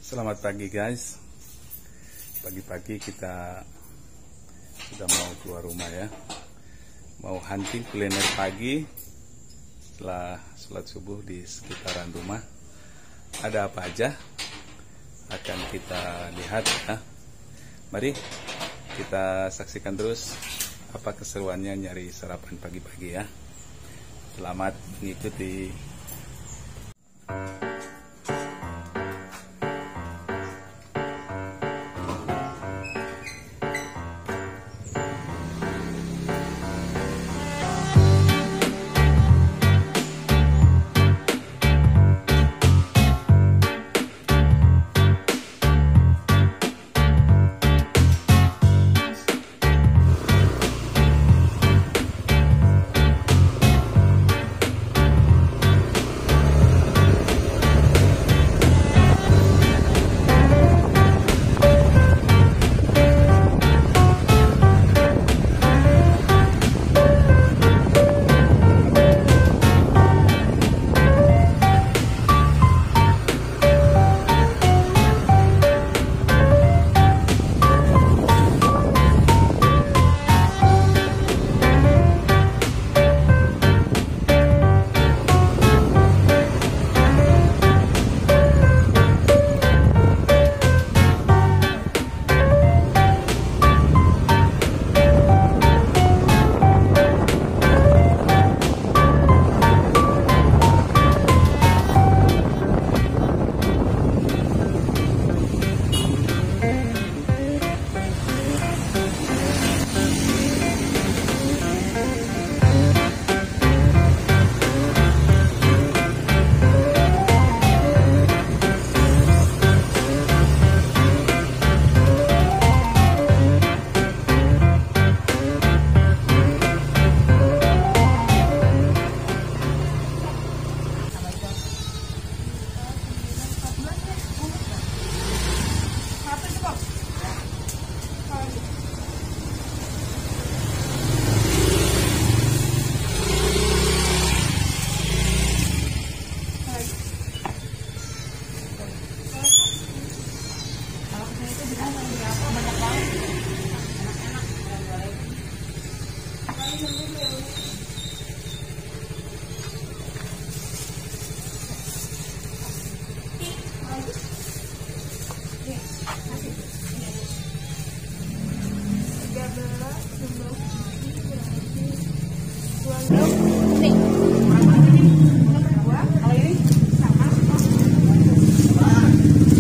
Selamat pagi guys. Pagi-pagi kita sudah mau keluar rumah ya. Mau hunting kuliner pagi setelah sholat subuh di sekitaran rumah. Ada apa aja akan kita lihat ya. Mari kita saksikan terus apa keseruannya nyari sarapan pagi-pagi ya. Selamat mengikuti.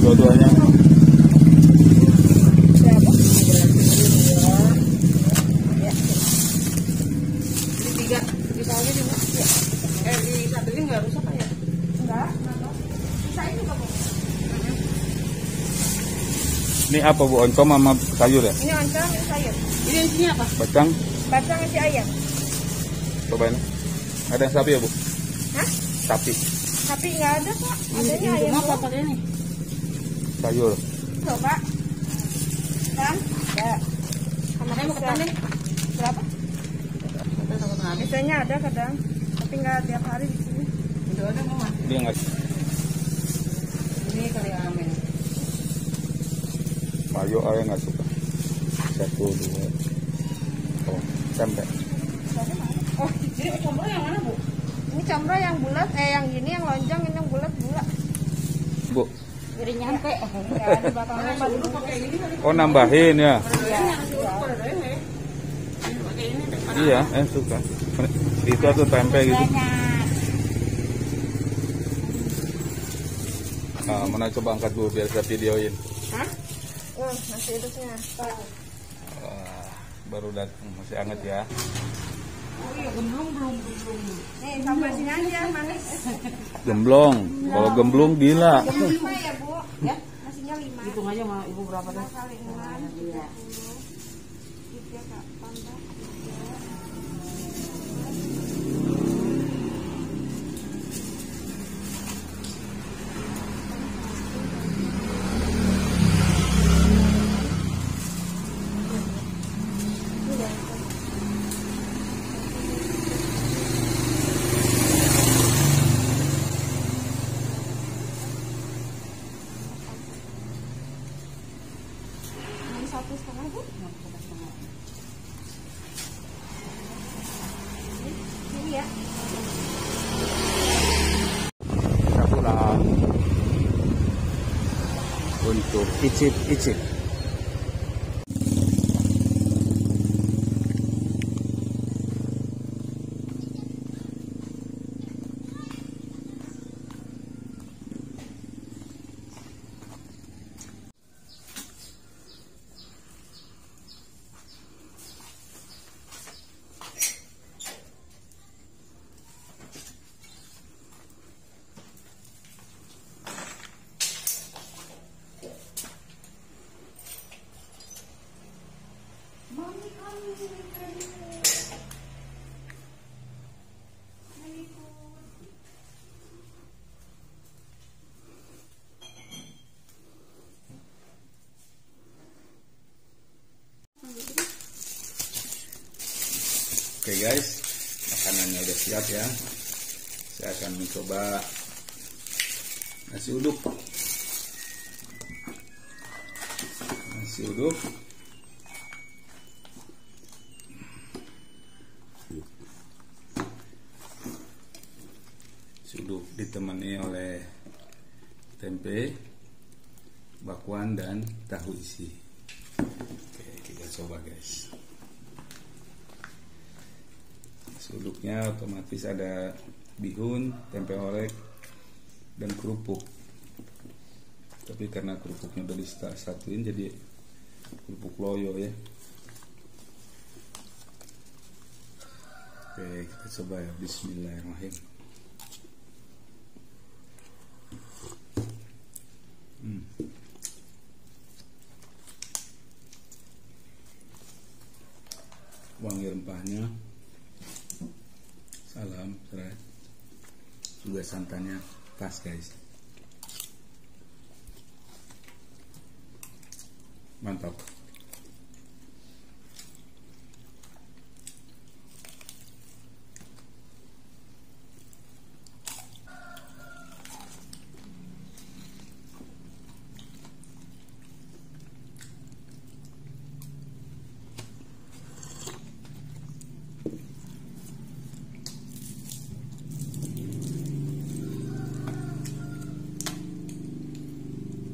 Dua-duanya. Tiga, bisa aja di satu ini nggak rusak ya? Enggak. Bisa juga bu. Ini apa bu, oncom sama sayur ya? Ini oncom, ini sayur. Ini isinya apa? Bacang. Bacang isi ayam. Cobain. Ada yang sapi ya bu? Hah? Sapi. Sapi nggak ada kok. Adanya ayam. Apa pakai ini? Sayur. Coba. Kan? Ya. Sama saya mau ke nih. Berapa? Biasanya ada kadang, tapi nggak tiap hari di sini. Itu ada mau mas? Dia nggak. Ini kali amin. Mayo ayah nggak suka. Satu dua. Oh, sampai. Oh, jadi combro yang mana bu? Ini combro yang bulat, yang gini yang lonjong, ini yang bulat. Bu. Jadi nyampe. Nggak ada bakal dulu pakai ini. Oh nambahin ya? Iya. Iya, suka. Itu tuh tempe gitu. Nah, mana coba angkat dulu biar saya videoin. Hah? Masih hidupnya. Baru datang, masih hangat ya. Oh iya, gemblung belum. Nih, sampai sini aja manis. Gemblong. Kalau gemblong gila. 5 ya, Bu. Ya, nasinya 5. Hitung aja sama Ibu berapa dah? Kali 6. Iya. Tiga kapan dah? untuk icip-icip. Oke guys, makanannya udah siap ya. Saya akan mencoba nasi uduk. Nasi uduk. Nasi uduk ditemani oleh tempe, bakwan dan tahu isi. Oke, kita coba guys. Uduknya otomatis ada bihun, tempe orek, dan kerupuk. Tapi karena kerupuknya udah disatuin jadi kerupuk loyo ya. Oke, kita coba ya. Bismillahirrahmanirrahim. Wangi rempahnya, salam serat, juga santannya pas guys, mantap.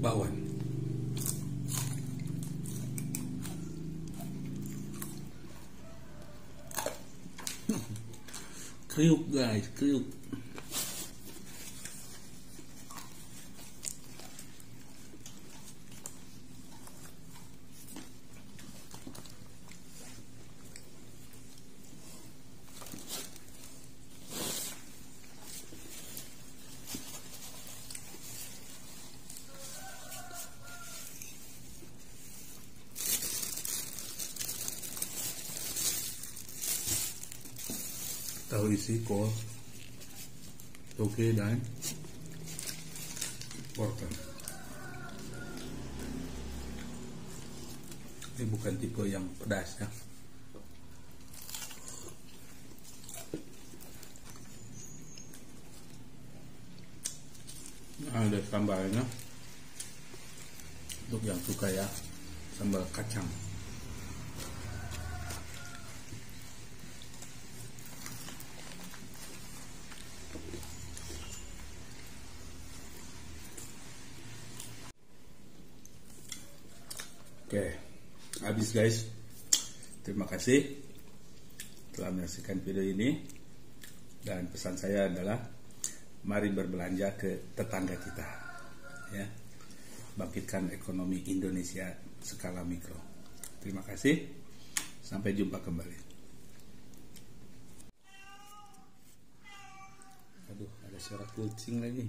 Bakwan. Kriuk guys, kriuk. Tahu isi kol, toge dan wortel. Ini bukan tipe yang pedas ya. Nah, ada sambalnya untuk yang suka ya, sambal kacang. Oke, habis guys. Terima kasih telah menyaksikan video ini. Dan pesan saya adalah mari berbelanja ke tetangga kita ya. Bangkitkan ekonomi Indonesia skala mikro. Terima kasih. Sampai jumpa kembali. Aduh, ada suara kucing lagi.